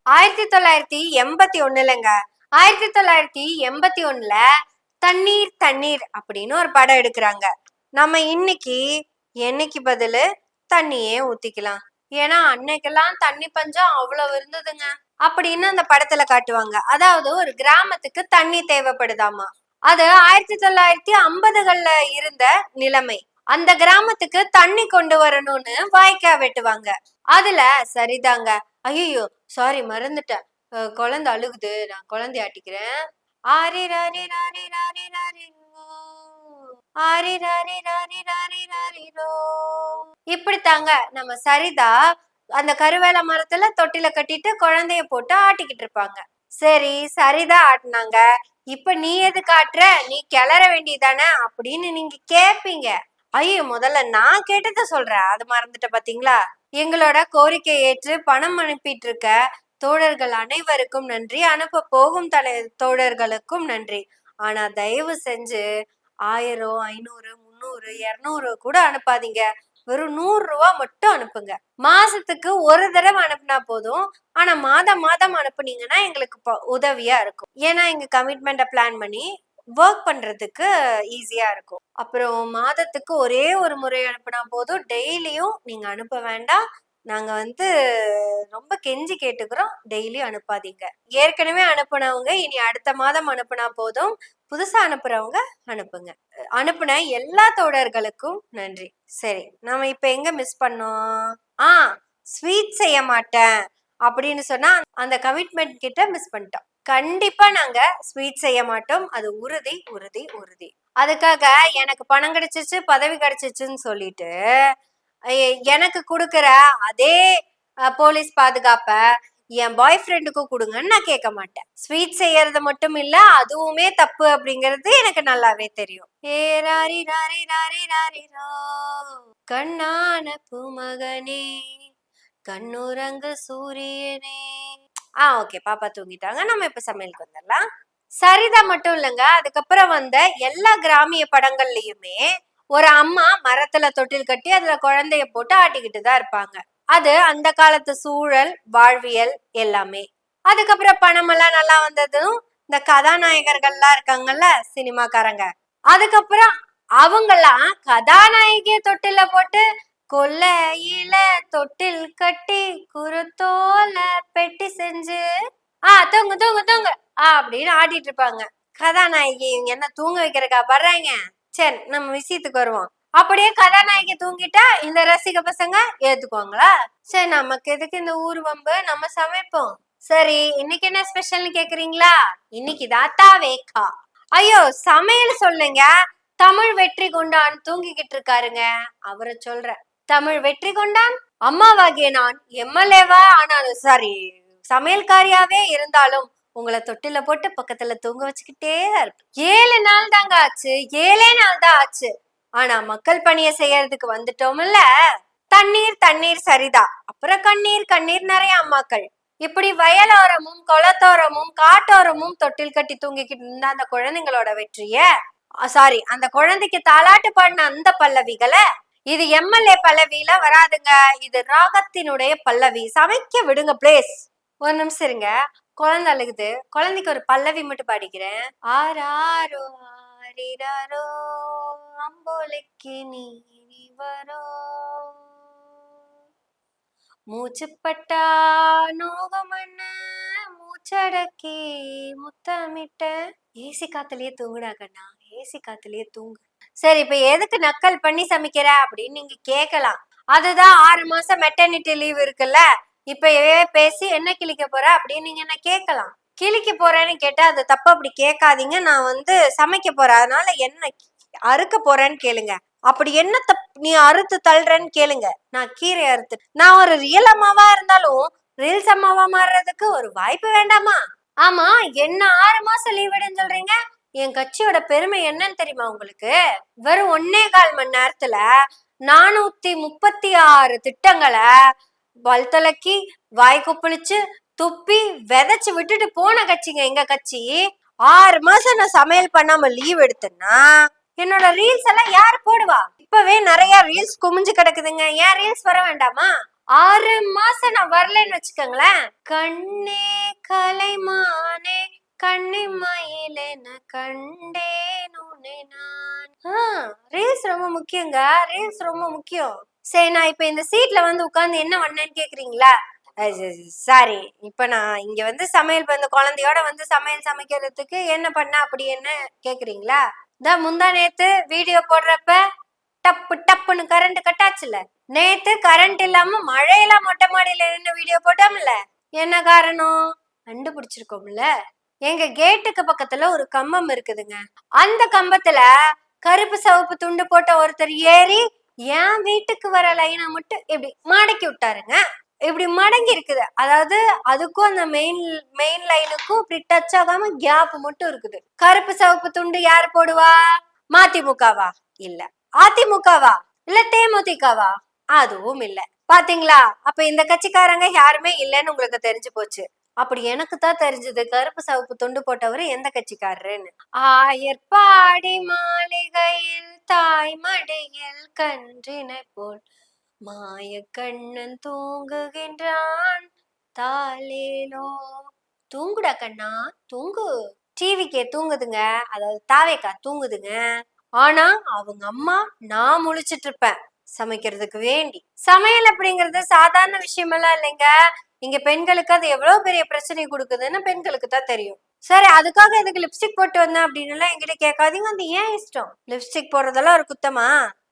1981லங்க. 1981ல தண்ணீர் தண்ணீர் அப்படின்னு ஒரு படம் எடுக்கிறாங்க. நம்ம இன்னைக்கு என்னைக்கு பதிலு தண்ணியே ஊத்திக்கலாம். ஏன்னா அன்னைக்கெல்லாம் தண்ணி பஞ்சம் அவ்வளவு இருந்ததுங்க அப்படின்னு அந்த படத்துல காட்டுவாங்க. அதாவது ஒரு கிராமத்துக்கு தண்ணி தேவைப்படுதாமா. அது 1950கள்ல இருந்த நிலைமை. அந்த கிராமத்துக்கு தண்ணி கொண்டு வரணும்னு வாய்க்கா வெட்டுவாங்க. அதுல சரிதாங்க. ஐயோ சாரி மறந்துட்டேன். குழந்தை அழுகுது, நான் குழந்தைய ஆட்டிக்கிறேன். ஆரி ராரி ராரி ராரி ராரி ஆரி ராரி ராரி ராரி ராரி ரோ. இப்படித்தாங்க நம்ம சரிதா அந்த கருவேல மரத்துல தொட்டில கட்டிட்டு குழந்தைய போட்டு ஆட்டிக்கிட்டு இருப்பாங்க. சரி சரிதா ஆட்டினாங்க. இப்ப நீ எது காட்டுற, நீ கிளற வேண்டியதானே அப்படின்னு நீங்க கேப்பீங்க. ஐயோ முதல்ல நான் கேட்டத சொல்றேன், அது மறந்துட்ட பாத்தீங்களா. எங்களோட கோரிக்கை ஏற்று பணம் அனுப்பிட்டு இருக்க தோழர்கள் அனைவருக்கும் நன்றி. அனுப்ப போகும் தோழர்களுக்கும் நன்றி. ஆனா தயவு செஞ்சு 1000, 500, 300, 200 கூட அனுப்பாதீங்க. வெறும் 100 ரூபா மட்டும் அனுப்புங்க. மாசத்துக்கு ஒரு தடவை அனுப்புனா போதும். ஆனா மாதம் மாதம் அனுப்புனீங்கன்னா எங்களுக்கு உதவியா இருக்கும். ஏன்னா எங்க கமிட்மெண்ட்டை பிளான் பண்ணி ஒர்க் பண்றதுக்கு ஈஸியா இருக்கும். அப்புறம் மாதத்துக்கு ஒரே ஒரு முறை அனுப்புனா போதும். டெய்லியும் நீங்க அனுப்ப வேண்டாம். நாங்க ரொம்ப கெஞ்சி கேட்டுக்கிறோம். டெய்லி அனுப்பாதீங்க. ஏற்கனவே அனுப்புனவங்க இனி அடுத்த மாதம் அனுப்புனா போதும். புதுசா அனுப்புறவங்க அனுப்புங்க. அனுப்புன எல்லா தோழர்களுக்கும் நன்றி. சரி, நாம இப்ப எங்க மிஸ் பண்ணோம்? ஸ்வீட் செய்ய மாட்டேன் அப்படின்னு சொன்னா அந்த கமிட்மெண்ட் கிட்ட மிஸ் பண்ணிட்டோம். கண்டிப்பா நாங்க ஸ்வீட் செய்ய மாட்டோம். அது உறுதி உறுதி உறுதி. அதுக்காக எனக்கு பணம் கிடைச்சிச்சு, பதவி கிடைச்சிச்சுன்னு சொல்லிட்டு எனக்கு கொடுக்கற அதே போலீஸ் பாதுகாப்ப என் பாய் ஃப்ரெண்டுக்கும் கொடுங்கன்னு நான் கேட்க மாட்டேன். ஸ்வீட் செய்யறது மட்டும் இல்ல, அதுவுமே தப்பு அப்படிங்கிறது எனக்கு நல்லாவே தெரியும். ஏ ராரி ராரி ராரி ராரி ரோ, கண்ணான பூமகனே, கண்ணுரங்கு சூரியனே. ஓகே, பாப்பா தூங்கிட்டாங்க. நம்ம இப்ப சமையலுக்கு வந்துடலாம். சரிதா மட்டும் இல்லைங்க, அதுக்கப்புறம் வந்த எல்லா கிராமிய படங்கள்லயுமே ஒரு அம்மா மரத்துல தொட்டில் கட்டி அதுல குழந்தைய போட்டு ஆட்டிக்கிட்டு தான் இருப்பாங்க. அது அந்த காலத்து சூழல், வாழ்வியல் எல்லாமே. அதுக்கப்புறம் பணம் எல்லாம் நல்லா வந்ததும் இந்த கதாநாயகர்கள்லாம் இருக்காங்கல்ல, சினிமாக்காரங்க, அதுக்கப்புறம் அவங்கெல்லாம் கதாநாயகிய தொட்டில போட்டு கொல்லையில தொட்டில் கட்டி குருத்தோல பெட்டி செஞ்சு தூங்கு தூங்கு தூங்கு அப்படின்னு ஆடிட்டு இருப்பாங்க. கதாநாயகி இவங்க என்ன தூங்க வைக்கிறக்கா படுறாங்க? சரி, நம்ம விஷயத்துக்கு வருவோம். அப்படியே கதாநாயகி தூங்கிட்டா இந்த ரசிக பசங்க ஏத்துக்குவாங்களா? சரி, நமக்கு எதுக்கு இந்த ஊர் வம்பு, நம்ம சமைப்போம். சரி, இன்னைக்கு என்ன ஸ்பெஷல்னு கேக்குறீங்களா? இன்னைக்கு தாத்தா வேக்கா. ஐயோ சமையல் சொல்லுங்க. தமிழ் வெற்றி கொண்டான் தூங்கிக்கிட்டு இருக்காருங்க, அவரை சொல்ற. தமிழ் வெற்றி கொண்டான் அம்மாவாகிய நான் எம்எல்ஏவா ஆனாலும் சாரி சமையல்காரியாவே இருந்தாலும் உங்களை தொட்டில போட்டு பக்கத்துல தூங்க வச்சுக்கிட்டே தான் இருப்பேன். 7 நாள் தாங்க ஆச்சு, 7 நாள் தான் ஆச்சு. ஆனா மக்கள் பணியை செய்யறதுக்கு வந்துட்டோம்ல. தண்ணீர் தண்ணீர் சரிதா, அப்புறம் கண்ணீர் கண்ணீர் நிறைய அம்மாக்கள். இப்படி வயலோரமும் குளத்தோரமும் காட்டோரமும் தொட்டில் கட்டி தூங்கிக்கிட்டு இருந்த அந்த குழந்தைங்களோட வெற்றிய சாரி அந்த குழந்தைக்கு தாலாட்டு பாடின அந்த பல்லவிகளை இது எம்எல்ஏ பல்லவியில வராதுங்க. இது ராகத்தினுடைய பல்லவி. சமைக்க விடுங்க பிளேஸ். ஒரு நிமிஷம் இருங்க, குழந்தை அழுகுது. குழந்தைக்கு ஒரு பல்லவி மட்டும் பாடிக்கிறேன். ஆராரோ ஆரிராரோ அம்போலைக்கு நீ வரோ, மூச்சுப்பட்டா நோகமண்ண மூச்சடக்கி முத்தமிட்ட. ஏசி காத்துலயே தூங்குடா கண்ணா, ஏசி காத்துலயே தூங்கு. சரி, இப்ப எதுக்கு நக்கல் பண்ணி சமைக்கிற அப்படின்னு நீங்க கேட்கலாம். அதுதான் 6 மாசம் மெட்டர்னிட்டி லீவ் இருக்குல்ல, இப்ப பேசி என்ன கிழிக்க போற அப்படின்னு நீங்க என்ன கேட்கலாம். கிழிக்க போறேன்னு கேட்டா அது தப்பு, அப்படி கேட்காதீங்க. நான் சமைக்க போறேன், அதனால என்ன அறுக்க போறேன்னு கேளுங்க. அப்படி என்ன நீ அறுத்து தள்ளுறன்னு கேளுங்க. நான் கீரை அறுத்து. நான் ஒரு ரியல் அம்மாவா இருந்தாலும் ரீல்ஸ் அம்மாவா மாறுறதுக்கு ஒரு வாய்ப்பு வேண்டாமா? ஆமா, என்ன 6 மாசம் லீவ் விடுன்னு சொல்றீங்க? என் கட்சியோட பெருமை என்னன்னு தெரியுமா உங்களுக்கு? வெறும் 1.25 மணி நேரத்துல 436 திட்டங்களை வல்தலக்கி வாய் கொப்பளிச்சு துப்பி விதைச்சு விட்டுட்டு போன கட்சிங்க எங்க கட்சி. 6 மாசம் நான் சமையல் பண்ணாம லீவ் எடுத்தேன்னா என்னோட ரீல்ஸ் எல்லாம் யாரு போடுவா? இப்பவே நிறைய ரீல்ஸ் குமிஞ்சு கிடக்குதுங்க. ஏன் ரீல்ஸ் வர வேண்டாமா? 6 மாசம் நான் வரலன்னு வச்சுக்கோங்களேன். கண்ணே கலைமானே கண்ணிமயிலென கண்டேன் உன்னை நான். ரீல்ஸ் ரொம்ப முக்கியங்க. ரீல்ஸ் ரொம்ப முக்கியம். சரி, நான் இப்ப இந்த சீட்ல வந்து உட்கார்ந்து என்ன பண்ணேன்னு கேக்குறீங்களா? சாரி, இப்ப நான் இங்க வந்து சமையல் பண்ண குழந்தையோட வந்து சமையல் சமைக்கிறதுக்கு என்ன பண்ண அப்படி என்ன கேக்குறீங்களா? முந்தா நேத்து வீடியோ போடுறப்ப டப்பு டப்புன்னு கரண்ட் கட் ஆச்சுல. நேத்து கரண்ட் இல்லாம மழையில மொட்டை மாடியில நின்று வீடியோ போட்டோம்ல. என்ன காரணம்? கண்டுபிடிச்சிருக்கோம்ல. எங்க கேட்டுக்கு பக்கத்துல ஒரு கம்பம் இருக்குதுங்க. அந்த கம்பத்துல கருப்பு சிவப்பு துண்டு போட்ட ஒருத்தர் ஏறி என் வீட்டுக்கு வர லைனை மட்டும் இப்படி மடக்கி விட்டாருங்க. இப்படி மடங்கி இருக்குது. அதாவது அதுக்கும் அந்த மெயின் லைனுக்கும் இப்படி டச் ஆகாம கேப் மட்டும் இருக்குது. கருப்பு சிவப்பு துண்டு யார் போடுவா? மதிமுகவா? இல்ல. அதிமுகவா? இல்ல தேமுதிகவா? அதுவும் இல்ல. பாத்தீங்களா? அப்ப இந்த கட்சிக்காரங்க யாருமே இல்லைன்னு உங்களுக்கு தெரிஞ்சு போச்சு. அப்படி எனக்கு தான் தெரிஞ்சது கருப்பு சிவப்பு துண்டு போட்டவரு எந்த கட்சிக்காரருன்னு. ஆயர்பாடி மாளிகையில் தாய் மடியில் கன்றினை போல் மாய கண்ணன் தூங்குகின்றான் தாலேலோ. தூங்குடா கண்ணா தூங்கு. டிவிக்கே தூங்குதுங்க, அதாவது தாவேக்கா தூங்குதுங்க. ஆனா அவங்க அம்மா நான் முழிச்சிட்டு இருப்பேன் சமைக்கிறதுக்கு வேண்டி. சமையல் அப்படிங்கிறது சாதாரண விஷயமெல்லாம் இல்லைங்க. இங்க பெண்களுக்கு அது எவ்வளவு பெரிய பிரச்சனை கொடுக்குதுன்னு பெண்களுக்கு தான் தெரியும். சரி, அதுக்காக எதுக்கு லிப்ஸ்டிக் போட்டு வந்தேன் அப்படின்னு எல்லாம் என்கிட்ட கேட்காதீங்க. அது ஏன் இஷ்டம். லிப்ஸ்டிக் போடுறதெல்லாம் ஒரு குத்தமா?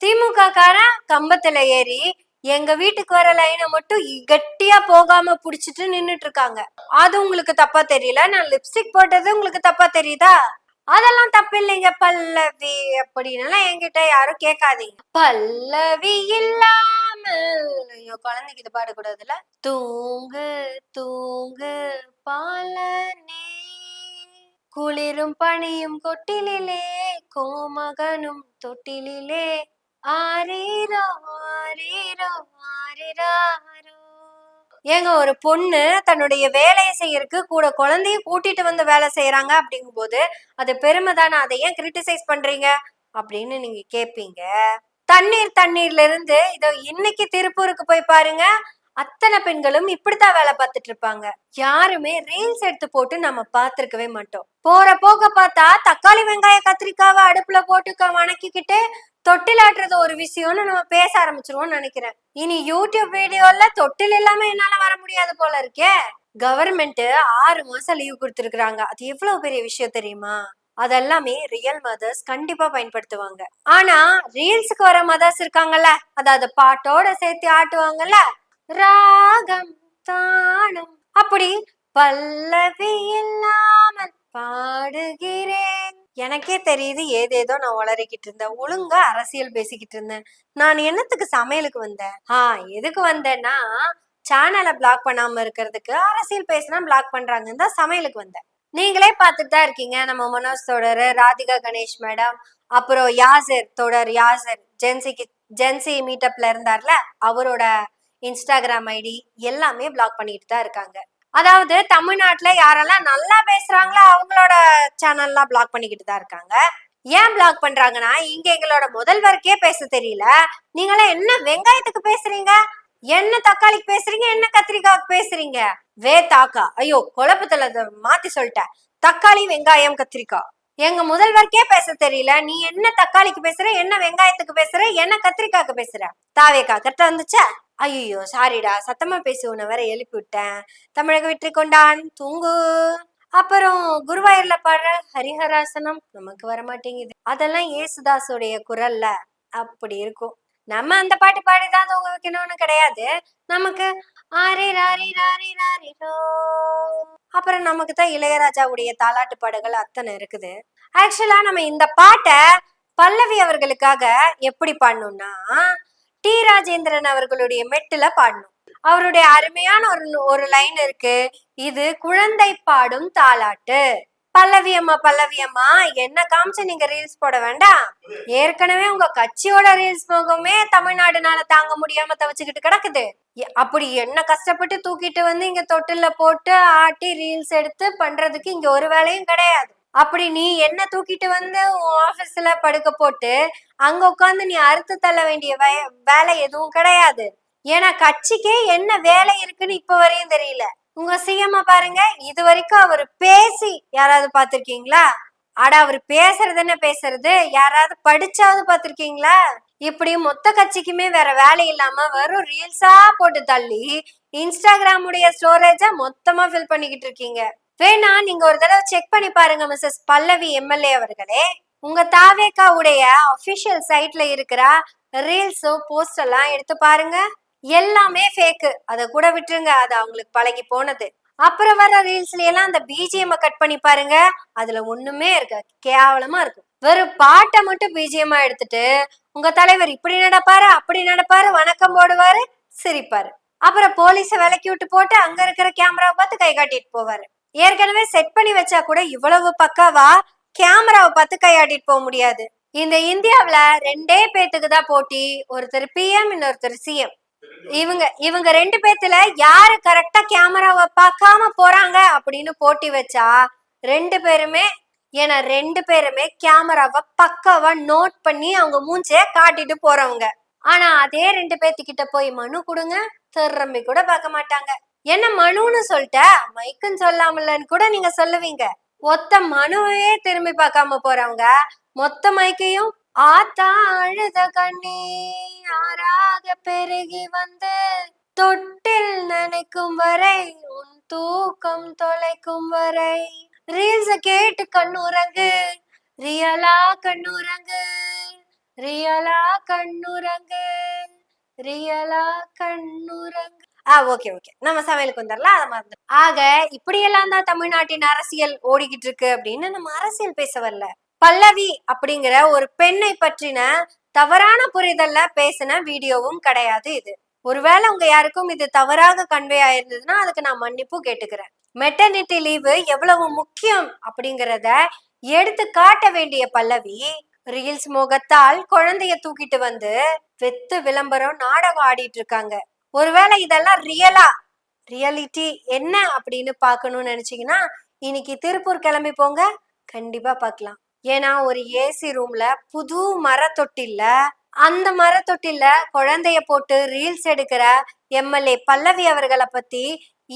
திமுக காரன் கம்பத்துல ஏறி எங்க வீட்டுக்கு வர லைனை மட்டும் கட்டியா போகாம புடிச்சிட்டு நின்னுட்டு இருக்காங்க. அது உங்களுக்கு தப்பா தெரியல. நான் லிப்ஸ்டிக் போட்டது உங்களுக்கு தப்பா தெரியுதா? அதெல்லாம் தப்பு இல்லைங்க. பல்லவி அப்படின்னு என்கிட்ட யாரும் கேட்காதீங்க. பல்லவி இல்லாமல் குழந்தைக்கு இது பாடக்கூடாதுல. தூங்கு தூங்கு பாலனே குளிரும் பனியும் கொட்டிலே கோமகனும் தொட்டிலே ஆரீரோ ஆரீரோ ஆரிராரோ. ஏங்க, ஒரு பொண்ணு தன்னுடைய வேலையை செய்யறதுக்கு கூட குழந்தையும் கூட்டிட்டு வந்து வேலை செய்யறாங்க அப்படிங்கும் போது அது பெருமை தானே. அதை ஏன் கிரிட்டிசைஸ் பண்றீங்க அப்படின்னு நீங்க கேப்பீங்க. தண்ணீர்ல இருந்து இதோ இன்னைக்கு திருப்பூருக்கு போய் பாருங்க, அத்தனை பெண்களும் இப்படித்தான் வேலை பார்த்துட்டு இருப்பாங்க. யாருமே ரீல்ஸ் எடுத்து போட்டு நம்ம பார்த்திருக்கவே மாட்டோம். போற போக பார்த்தா தக்காளி வெங்காய கத்திரிக்காவை அடுப்புல போட்டு வணக்கிக்கிட்டு தொட்டில் ஆட்டுறது ஒரு விஷயம்னு நம்ம பேச ஆரம்பிச்சிருவோம்னு நினைக்கிறேன். இனி யூடியூப் வீடியோல தொட்டில் இல்லாம என்னால வர முடியாது போல இருக்கே. கவர்மெண்ட் 6 மாசம் லீவ் கொடுத்துருக்காங்க. அது எவ்வளவு பெரிய விஷயம் தெரியுமா? அதெல்லாமே ரியல் மதர்ஸ் கண்டிப்பா பயன்படுத்துவாங்க. ஆனா ரீல்ஸுக்கு வர மதர்ஸ் இருக்காங்கல்ல, அதாவது பாட்டோட சேர்த்து ஆட்டுவாங்கல்ல, ராகம் தானம் அப்படி பல்லவி இல்லாமல் பாடுகிறேன். எனக்கே தெரியுது ஏதேதோ நான் உளறிக்கிட்டு இருந்தேன். ஒழுங்கா அரசியல் பேசிக்கிட்டு இருந்தேன். நான் என்னத்துக்கு சமையலுக்கு வந்தேன்? எதுக்கு வந்தேன்னா சேனலை பிளாக் பண்ணாம இருக்கிறதுக்கு. அரசியல் பேசினா பிளாக் பண்றாங்கன்னு தான் சமையலுக்கு வந்தேன். நீங்களே பார்த்துட்டு தான் இருக்கீங்க. நம்ம மனோஜ் தொடர், ராதிகா கணேஷ் மேடம், அப்புறம் யாசர் தொடர், யாசர் ஜென்சி மீட்டப்ல இருந்தார்ல, அவரோட இன்ஸ்டாகிராம் ஐடி எல்லாமே பிளாக் பண்ணிட்டு தான் இருக்காங்க. அதாவது தமிழ்நாட்டுல யாரெல்லாம் நல்லா பேசுறாங்களோ அவங்களோட சேனல்லாம் பிளாக் பண்ணிக்கிட்டு தான் இருக்காங்க. ஏன் பிளாக் பண்றாங்கன்னா, இங்க எங்களோட முதல்வருக்கே பேச தெரியல. நீங்களாம் என்ன வெங்காயத்துக்கு பேசுறீங்க, என்ன தக்காளிக்கு பேசுறீங்க, என்ன கத்திரிக்காய்க்கு பேசுறீங்க? தாக்கா ஐயோ குழப்பத்துல மாத்தி சொல்லிட்டேன். தக்காளி வெங்காயம் கத்திரிக்காய். எங்க முதல்வருக்கே பேச தெரியல. நீ என்ன தக்காளிக்கு பேசுற, என்ன வெங்காயத்துக்கு பேசுற, என்ன கத்திரிக்காய்க்கு பேசுற? தாவேக்கா கரெக்டா வந்துச்சா? ஐயோ சாரிடா, சத்தமா பேசி உன்னை வேற எழுப்பி விட்டேன். தமிழக வெற்றி கொண்டான் தூங்கு. அப்புறம் குருவாயூர்ல பாடுற ஹரிஹராசனம் நமக்கு வர மாட்டேங்குது. அதெல்லாம் ஏசுதாஸுடைய குரல்ல அப்படி இருக்கும். நம்ம அந்த பாட்டு பாடிதான் தூங்க வைக்கணும்னு கிடையாது. நமக்கு அப்புறம் நமக்கு தான் இளையராஜாவுடைய தாலாட்டு பாடல்கள் அத்தனை இருக்குது. ஆக்சுவலா நம்ம இந்த பாட்டை பல்லவி அவர்களுக்காக எப்படி பாடணும்னா, டி ராஜேந்திரன் அவர்களுடைய மெட்டுல பாடணும். அவருடைய அருமையான ஒரு லைன் இருக்கு, இது குழந்தை பாடும் தாலாட்டு. பல்லவி அம்மா என்ன காமிச்சு நீங்க ரீல்ஸ் போட வேண்டாம். ஏற்கனவே உங்க கட்சியோட ரீல்ஸ் போகமே தமிழ்நாடுனால தாங்க முடியாம தவச்சுக்கிட்டு கிடக்குது. அப்படி என்ன கஷ்டப்பட்டு தூக்கிட்டு வந்து இங்க தொட்டில போட்டு ஆட்டி ரீல்ஸ் எடுத்து பண்றதுக்கு இங்க ஒரு வேலையும் கிடையாது. அப்படி நீ என்ன தூக்கிட்டு வந்து ஆபீஸ்ல படுக்க போட்டு அங்க உட்காந்து நீ அறுத்து தள்ள வேண்டிய வேலை எதுவும் கிடையாது. ஏன்னா கட்சிக்கே என்ன வேலை இருக்குன்னு இப்ப வரையும் தெரியல. உங்க சிஎம் பாருங்க, இது வரைக்கும் அவர் பேசி யாராவது பாத்திருக்கீங்களா? அட அவர் பேசுறது என்ன பேசுறது, யாராவது படிச்சாவது பாத்திருக்கீங்களா? இப்படி மொத்த கட்சிக்குமே வேற வேலை இல்லாம வெறும் ரீல்ஸா போட்டு தள்ளி இன்ஸ்டாகிராம் உடைய ஸ்டோரேஜ மொத்தமா ஃபில் பண்ணிக்கிட்டு இருக்கீங்க. வேணா நீங்க ஒரு தடவை செக் பண்ணி பாருங்க மிஸ்ஸஸ் பல்லவி எம்எல்ஏ அவர்களே. உங்க தாவேகா உடைய அபிஷியல் சைட்ல இருக்கிற ரீல்ஸோ போஸ்ட் எல்லாம் எடுத்து பாருங்க. எல்லாமே ஃபேக்கு. அதை கூட விட்டுருங்க, அது அவங்களுக்கு பழகி போனது. அப்புறம் வர ரீல்ஸ்ல எல்லாம் அந்த பிஜிஎம் கட் பண்ணி பாருங்க, அதுல ஒண்ணுமே இருக்க கேவலமா இருக்கும். வெறும் பாட்டை மட்டும் பிஜிஎம்மா எடுத்துட்டு உங்க தலைவர் இப்படி நடப்பாரு அப்படி நடப்பாரு, வணக்கம் போடுவாரு, சிரிப்பாரு. அப்புறம் போலீஸ விலக்கி விட்டு போட்டு அங்க இருக்கிற கேமராவை பார்த்து கை காட்டிட்டு போவாரு. ஏற்கனவே செட் பண்ணி வச்சா கூட இவ்வளவு பக்காவா கேமராவை பார்த்து கையாட்டிட்டு போக முடியாது. இந்த இந்தியாவில 2 பேத்துக்கு தான் போட்டி, ஒருத்தர் பிஎம் இன்னொருத்தர் சிஎம். இவங்க 2 பேத்துல யாரு கரெக்டா கேமராவை பார்க்காம போறாங்க அப்படின்னு போட்டி வச்சா 2 பேருமே ஏன்னா 2 பேருமே கேமராவை பக்காவா நோட் பண்ணி அவங்க மூஞ்சே காட்டிட்டு போறவங்க. ஆனா அதே 2 பேத்துக்கிட்ட போய் மனு கொடுங்க, திரும்பி கூட பார்க்க மாட்டாங்க. என்ன மனுன்னு சொல்லிட்ட, மைக்குன்னு சொல்லாமலன்னு கூட நீங்க சொல்லுவீங்க. ஒத்த மனுவையே திரும்பி பார்க்காம போறவங்க மொத்த மைக்கையும் ஆத்தா அழுத கண்ணே ஆறாக பெருகி வந்து தொட்டில் நினைக்கும் வரை உன் தூக்கம் தொலைக்கும் வரை ரீல்ஸ கேட்டு கண்ணுறங்கு, ரியலா கண்ணுறங்கு, ரியலா கண்ணுறங்கு, ரியலா கண்ணுறங்கு. ஓகே நம்ம சமையலுக்கு வந்துடலாம், அதை மறந்து. ஆக இப்படியெல்லாம் தான் தமிழ்நாட்டின் அரசியல் ஓடிக்கிட்டு இருக்கு அப்படின்னு நம்ம அரசியல் பேச வரல. பல்லவி அப்படிங்கிற ஒரு பெண்ணை பற்றின தவறான புரிதல்ல பேசின வீடியோவும் கிடையாது இது. ஒருவேளை உங்க யாருக்கும் இது தவறாக கன்வே ஆயிருந்ததுன்னா அதுக்கு நான் மன்னிப்பு கேட்டுக்கிறேன். மெட்டர்னிட்டி லீவு எவ்வளவு முக்கியம் அப்படிங்கிறத எடுத்து காட்ட வேண்டிய பல்லவி ரீல்ஸ் முகத்தால் குழந்தைய தூக்கிட்டு வந்து வெத்து விளம்பரம் நாடகம் ஆடிட்டு இருக்காங்க. ஒருவேளை இதெல்லாம் ரியாலிட்டி என்ன அப்படின்னு பார்க்கணும்னு நினைச்சீங்கன்னா இன்னைக்கு திருப்பூர் கிளம்பி போங்க, கண்டிப்பா பார்க்கலாம். ஏன்னா ஒரு ஏசி ரூம்ல புது மரத்தொட்டில்ல அந்த மரத்தொட்டில்ல குழந்தைய போட்டு ரீல்ஸ் எடுக்கிற எம்எல்ஏ பல்லவி அவர்களை பத்தி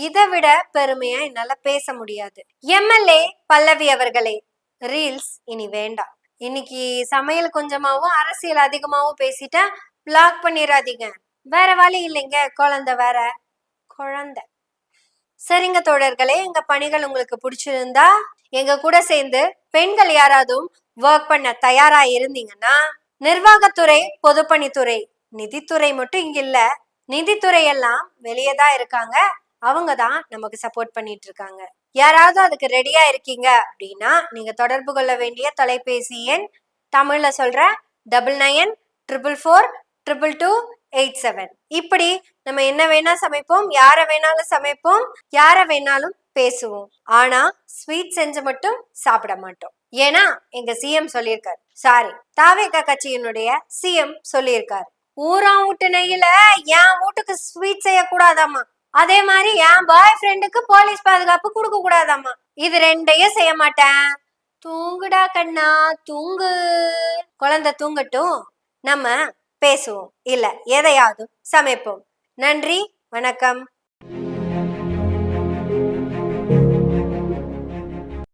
இதை விட பெருமையா என்னால பேச முடியாது. எம்எல்ஏ பல்லவி அவர்களே, ரீல்ஸ் இனி வேண்டாம். இன்னைக்கு சமையல் கொஞ்சமாவும் அரசியல் அதிகமாவும் பேசிட்டா பிளாக் பண்ணிடாதீங்க. வேற வழி இல்லைங்க, குழந்தை வேற குழந்தை. சரிங்க தோழர்களே, எங்க பணிகள் உங்களுக்கு பிடிச்சிருந்தா எங்க கூட சேர்ந்து பெண்கள் யாராவது ஒர்க் பண்ண தயாரா இருந்தீங்கன்னா நிர்வாகத்துறை, பொதுப்பணித்துறை, நிதித்துறை மட்டும் இங்க இல்ல, நிதித்துறை எல்லாம் வெளியே தான் இருக்காங்க. அவங்க தான் நமக்கு சப்போர்ட் பண்ணிட்டு இருக்காங்க. யாராவது அதுக்கு ரெடியா இருக்கீங்க அப்படின்னா நீங்க தொடர்பு கொள்ள வேண்டிய தொலைபேசி எண் தமிழ்ல சொல்ற 9944442287. இப்படி நம்ம என்ன வேணா சமைப்போம், யார வேணாலும் சமைப்போம், யார வேணாலும் பேசுவோம். ஆனா ஸ்வீட் செஞ்சு மட்டும் சாப்பிட மாட்டோம். ஏன்னா எங்க சிஎம் சொல்லியிருக்காரு, சாரி தாவேகா கட்சியினுடைய சிஎம் சொல்லியிருக்காரு, ஊரா வீட்டு நெய்யில என் வீட்டுக்கு ஸ்வீட் செய்யக்கூடாதாமா, அதே மாதிரி என் பாய் ஃப்ரெண்டுக்கு போலீஸ் பாதுகாப்பு கொடுக்க கூடாதாமா. இது 2ஐயும் செய்ய மாட்டேன். தூங்குடா கண்ணா தூங்கு, குழந்தை தூங்கட்டும், நம்ம பேசுவோம், இல்ல எதையாவது சமைப்போம். நன்றி, வணக்கம்.